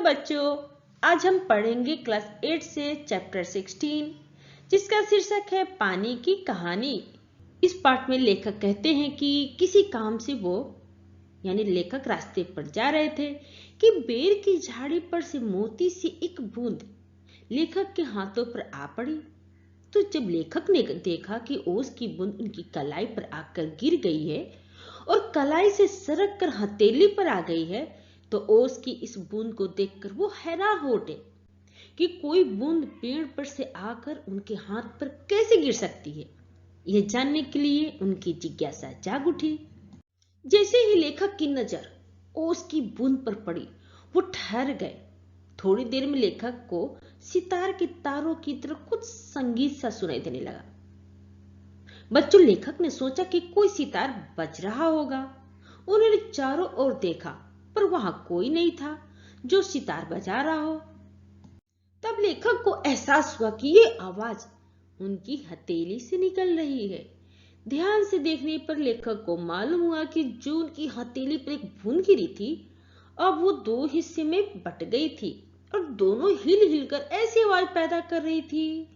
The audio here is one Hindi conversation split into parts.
बच्चों, आज हम पढ़ेंगे क्लास 8 से चैप्टर 16 जिसका शीर्षक है पानी की कहानी। इस पाठ में लेखक कहते हैं कि किसी काम से वो यानी लेखक रास्ते पर जा रहे थे कि बेर की झाड़ी पर से मोती सी एक बूंद लेखक के हाथों पर आ पड़ी। तो जब लेखक ने देखा कि ओस की बूंद उनकी कलाई पर आकर गिर गई है और कलाई से सरक कर हथेली पर आ गई है, तो ओस की इस बूंद को देखकर वो हैरान हो उठे कि कोई बूंद पेड़ पर से आकर उनके हाथ पर कैसे गिर सकती है। यह जानने के लिए उनकी जिज्ञासा जाग उठी। जैसे ही लेखक की नजर ओस की बूंद पर पड़ी, वो ठहर गए। थोड़ी देर में लेखक को सितार के तारों की तरह कुछ संगीत सा सुनाई देने लगा। बच्चों, लेखक ने सोचा कि कोई सितार बज रहा होगा। उन्होंने चारों ओर देखा, पर वहां कोई नहीं था जो सितार बजा रहा हो। तब लेखक को एहसास हुआ कि ये आवाज उनकी हथेली से निकल रही है। ध्यान से देखने पर लेखक को मालूम हुआ कि जो उनकी हथेली पर एक बूंद गिरी थी, अब वो दो हिस्से में बट गई थी और दोनों हिल हिलकर ऐसी आवाज पैदा कर रही थी।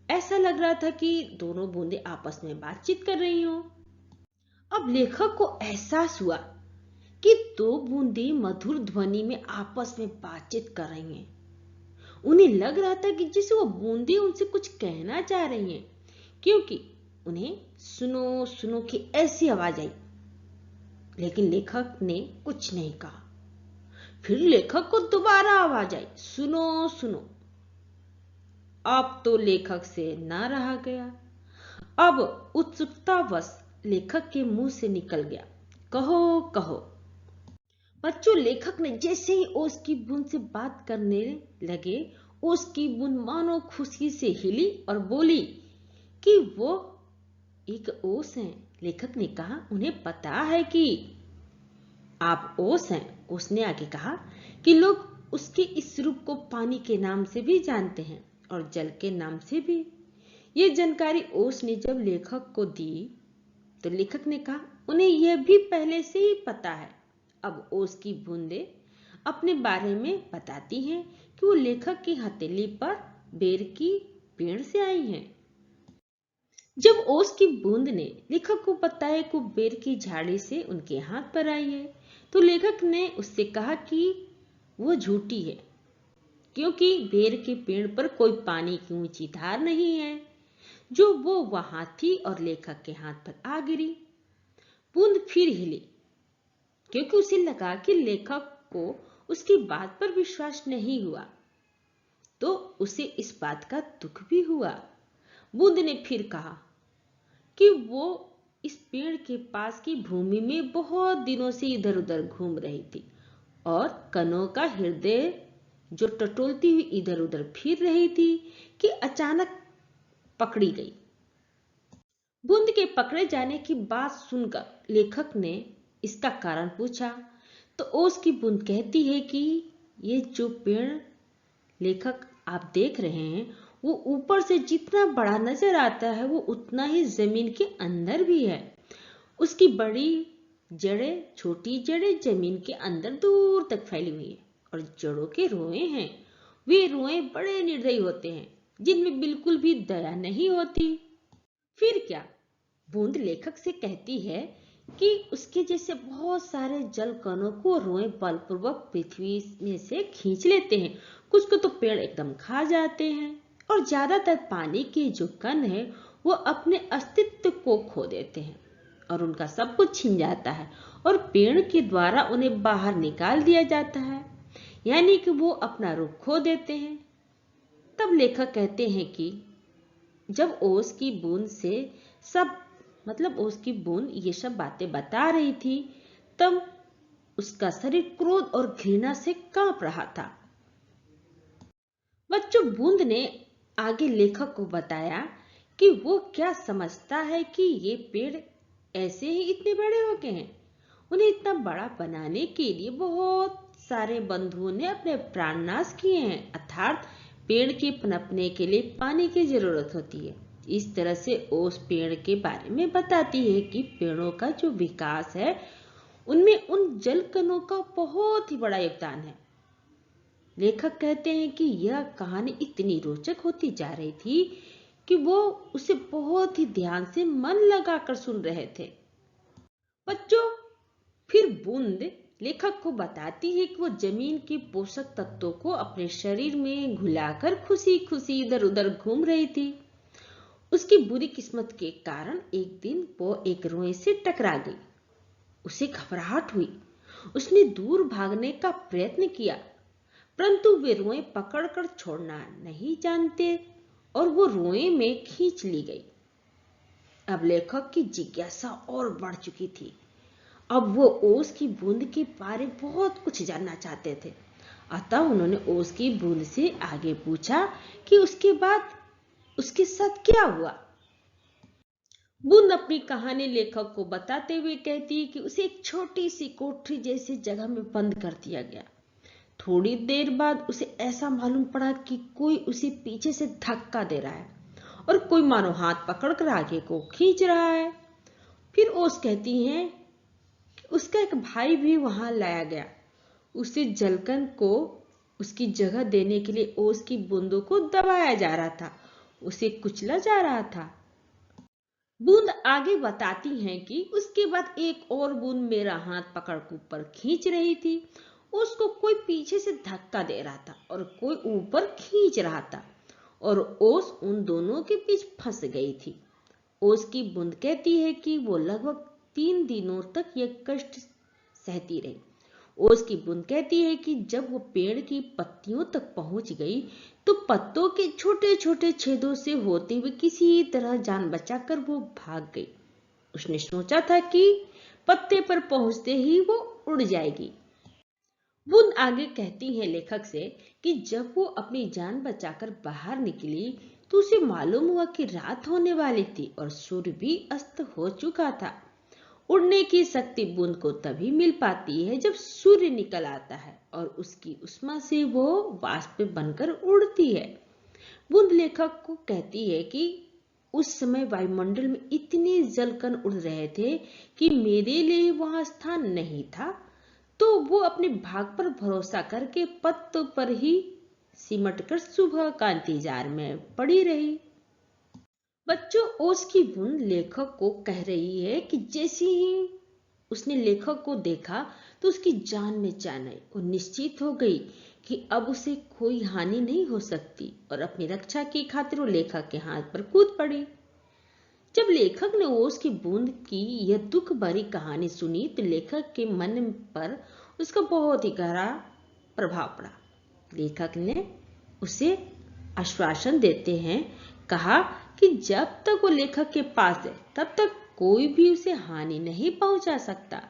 ऐसा लग रहा था कि दोनों बूंदें आपस में बातचीत कर रही हो। अब लेखक को एहसास हुआ कि दो बूंदें मधुर ध्वनि में आपस में बातचीत कर रही हैं। उन्हें लग रहा था कि जैसे वो बूंदें उनसे कुछ कहना चाह रही हैं, क्योंकि उन्हें सुनो सुनो की ऐसी आवाज आई। लेकिन लेखक ने कुछ नहीं कहा। फिर लेखक को दोबारा आवाज आई, सुनो सुनो। अब तो लेखक से ना रहा गया। अब उत्सुकतावश लेखक के मुंह से निकल गया, कहो कहो। बच्चों, लेखक ने जैसे ही ओस की बूंद से बात करने लगे, ओस की बूंद मानो खुशी से हिली और बोली कि वो एक ओस हैं। लेखक ने कहा, उन्हें पता है कि आप ओस हैं। उसने आगे कहा कि लोग उसके इस रूप को पानी के नाम से भी जानते हैं और जल के नाम से भी। ये जानकारी ओस ने जब लेखक को दी, तो लेखक ने कहा, उन्हें यह भी पहले से ही पता है। अब ओस की बूंदें अपने बारे में बताती हैं कि वो लेखक की हथेली पर बेर की पेड़ से आई हैं। जब ओस की बूंद ने लेखक को बताया कि वो बेर की झाड़ी से उनके हाथ पर आई है, तो लेखक ने उससे कहा कि वो झूठी है, क्योंकि बेर के पेड़ पर कोई पानी की ऊंची धार नहीं है जो वो वहां थी और लेखक के हाथ पर आ गिरी। बूंद फिर हिली, क्योंकि उसे लगा कि लेखक को उसकी बात पर विश्वास नहीं हुआ, तो उसे इस बात का दुख भी हुआ। बूंद ने फिर कहा कि वो इस पेड़ के पास की भूमि में बहुत दिनों से इधर उधर घूम रही थी और कनों का हृदय जो टटोलती हुई इधर उधर फिर रही थी कि अचानक पकड़ी गई। बूंद के पकड़े जाने की बात सुनकर लेखक ने इसका कारण पूछा, तो ओस की बूंद कहती है कि ये जो पेड़ लेखक आप देख रहे हैं, वो ऊपर से जितना बड़ा नजर आता है, वो उतना ही जमीन के अंदर भी है। उसकी बड़ी जड़ें, छोटी जड़ें जमीन के अंदर दूर तक फैली हुई है और जड़ों के रोए हैं, वे रोए बड़े निर्दयी होते हैं, जिनमें बिल्कुल भी दया नहीं होती। फिर क्या? बूंद लेखक से कहती है कि उसके जैसे बहुत सारे जल कणों को रोए बलपूर्वक पृथ्वी में से खींच लेते हैं। कुछ को तो पेड़ एकदम खा जाते हैं और ज्यादातर पानी के जो कण है वो अपने अस्तित्व को खो देते हैं और उनका सब कुछ छिन जाता है और पेड़ के द्वारा उन्हें बाहर निकाल दिया जाता है, यानी कि वो अपना रूप खो देते हैं। तब लेखक कहते हैं कि जब ओस की बूंद से ओस की बूंद ये सब बातें बता रही थी, तब उसका शरीर क्रोध और घृणा से कांप रहा था। बच्चों, बूंद ने आगे लेखक को बताया कि वो क्या समझता है कि ये पेड़ ऐसे ही इतने बड़े हो गए हैं। उन्हें इतना बड़ा बनाने के लिए बहुत सारे बंधुओं ने अपने प्राणनाश किए हैं, अर्थात पेड़ के पनपने के लिए पानी की जरूरत होती है। इस तरह से ओस पेड़ के बारे में बताती है कि पेड़ों का जो विकास है, उनमें उन जल कणों का बहुत ही बड़ा योगदान है। लेखक कहते हैं कि यह कहानी इतनी रोचक होती जा रही थी कि वो उसे बहुत ही ध्यान से मन लगाकर सुन रहे थे। बच्चों, फिर बूंद लेखक को बताती है कि वो जमीन के पोषक तत्वों को अपने शरीर में घुलाकर खुशी खुशी इधर उधर घूम रही थी। उसकी बुरी किस्मत के कारण एक दिन वो एक रोए से टकरा गई। उसे घबराहट हुई। उसने दूर भागने का प्रयत्न किया, परंतु वे रोए पकड़कर छोड़ना नहीं जानते और वो रोए में खींच ली गई। अब लेखक की जिज्ञासा और बढ़ चुकी थी। अब वो ओस की बूंद के बारे में बहुत कुछ जानना चाहते थे। अतः उन्होंने ओस की बूंद से आगे पूछा कि उसके बाद उसके साथ क्या हुआ। बूंद अपनी कहानी लेखक को बताते हुए कहती है कि उसे एक छोटी सी कोठरी जैसी जगह में बंद कर दिया गया। थोड़ी देर बाद उसे ऐसा मालूम पड़ा कि कोई उसे पीछे से धक्का दे रहा है और कोई मानो हाथ पकड़कर आगे को खींच रहा है। फिर ओस कहती हैं कि उसका एक भाई भी वहां लाया गया। उसे जलकन को उसकी जगह देने के लिए ओस की बूंदों को दबाया जा रहा था, उसे कुचला जा रहा था। बूंद आगे बताती हैं कि उसके बाद एक और बूंद मेरा हाथ पकड़ ऊपर खींच रही थी। उसको कोई पीछे से धक्का दे रहा था और कोई ऊपर खींच रहा था और ओस उन दोनों के बीच फंस गई थी। ओस की बूंद कहती है कि वो लगभग 3 दिनों तक यह कष्ट सहती रही। ओस की बूंद कहती है कि जब वो पेड़ की पत्तियों तक पहुंच गई तो पत्तों के छोटे छोटे छेदों से होते हुए किसी तरह जान बचाकर वो भाग गई। उसने सोचा था कि पत्ते पर पहुंचते ही वो उड़ जाएगी। बूंद आगे कहती है लेखक से कि जब वो अपनी जान बचाकर बाहर निकली तो उसे मालूम हुआ कि रात होने वाली थी और सूर्य भी अस्त हो चुका था। उड़ने की शक्ति बूंद को तभी मिल पाती है जब सूर्य निकल आता है और उसकी उष्मा से वो वाष्प बनकर उड़ती है। बूंद लेखक को कहती है कि उस समय वायुमंडल में इतने जलकण उड़ रहे थे कि मेरे लिए वहां स्थान नहीं था, तो वो अपने भाग पर भरोसा करके पत्तों पर ही सिमटकर सुबह का इंतजार में पड़ी रही। बच्चों, ओस की बूंद लेखक को कह रही है कि जैसे ही उसने लेखक को देखा तो उसकी जान में जान आई और निश्चित हो गई कि अब उसे कोई हानि नहीं हो सकती और अपनी रक्षा की खातिर वो लेखक के हाथ पर कूद पड़ी। जब लेखक ने ओस की बूंद की यह दुख भरी कहानी सुनी तो लेखक के मन पर उसका बहुत ही गहरा प्रभाव पड़ा। लेखक ने उसे आश्वासन देते हैं कहा कि जब तक वो लेखक के पास है तब तक कोई भी उसे हानि नहीं पहुंचा सकता।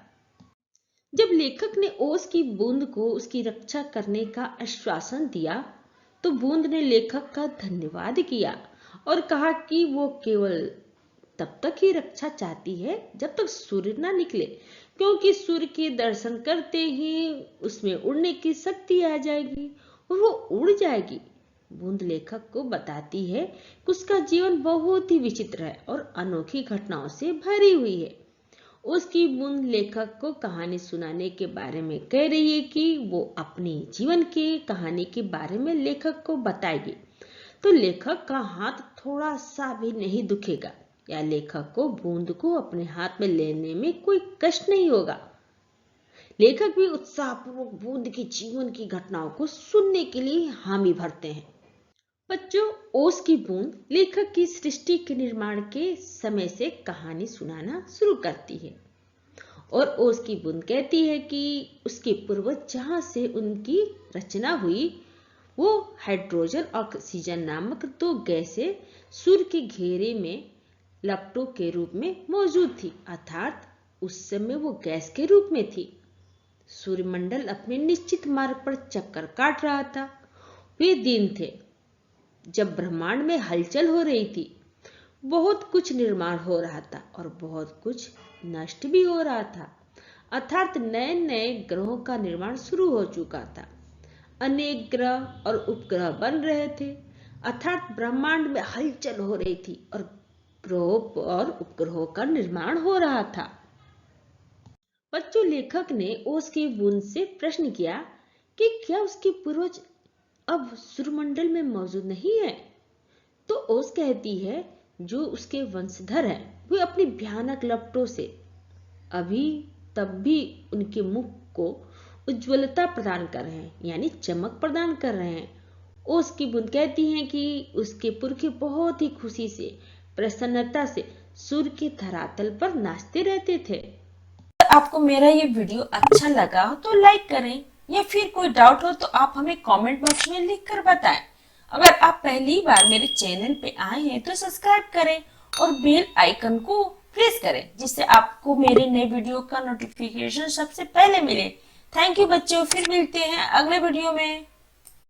जब लेखक ने ओस की बूंद को उसकी रक्षा करने का आश्वासन दिया तो बूंद ने लेखक का धन्यवाद किया और कहा कि वो केवल तब तक ही रक्षा चाहती है जब तक सूर्य ना निकले, क्योंकि सूर्य के दर्शन करते ही उसमें उड़ने की शक्ति आ जाएगी और वो उड़ जाएगी। बूंद लेखक को बताती है कि उसका जीवन बहुत ही विचित्र है और अनोखी घटनाओं से भरी हुई है। उसकी बूंद लेखक को कहानी सुनाने के बारे में कह रही है कि वो अपनी जीवन की कहानी के बारे में लेखक को बताएगी तो लेखक का हाथ थोड़ा सा भी नहीं दुखेगा या लेखक को बूंद को अपने हाथ में लेने में कोई कष्ट नहीं होगा। लेखक भी उत्साहपूर्वक बूंद के जीवन की घटनाओं को सुनने के लिए हामी भरते हैं। बच्चों, ओस की बूंद लेखक की सृष्टि के निर्माण के समय से कहानी सुनाना शुरू करती है और ओस की बूंद कहती है कि उसके पूर्वज जहां से उनकी रचना हुई वो हाइड्रोजन और ऑक्सीजन नामक 2 गैसें सूर्य के घेरे में लपटों के रूप में मौजूद थी, अर्थात उस समय वो गैस के रूप में थी। सूर्यमंडल अपने निश्चित मार्ग पर चक्कर काट रहा था। वे दिन थे जब ब्रह्मांड में हलचल हो रही थी। बहुत कुछ निर्माण हो रहा था और बहुत कुछ नष्ट भी हो रहा था, अर्थात नए नए ग्रहों का निर्माण शुरू हो चुका था। अनेक ग्रह और उपग्रह बन रहे थे, अर्थात ब्रह्मांड में हलचल हो रही थी और ग्रहों और उपग्रहों का निर्माण हो रहा था। बच्चों, लेखक ने ओस की बूंद से प्रश्न किया कि क्या उसके पूर्वज अब सूर्यमंडल में मौजूद नहीं है। तो ओस कहती है जो उसके वंशधर हैं वे अपनी भयानक लपटों से अभी तब भी उनके मुख को उज्ज्वलता प्रदान कर रहे हैं, यानी चमक प्रदान कर रहे हैं। ओस की बूंद कहती हैं कि उसके पुरखे बहुत ही खुशी से, प्रसन्नता से सूर्य के धरातल पर नाचते रहते थे। अगर आपको मेरा ये वीडियो अच्छा लगा हो तो लाइक करें, या फिर कोई डाउट हो तो आप हमें कमेंट बॉक्स में लिख कर बताएं। अगर आप पहली बार मेरे चैनल पे आए हैं तो सब्सक्राइब करें और बेल आइकन को प्रेस करें, जिससे आपको मेरे नए वीडियो का नोटिफिकेशन सबसे पहले मिले। थैंक यू बच्चों, फिर मिलते हैं अगले वीडियो में।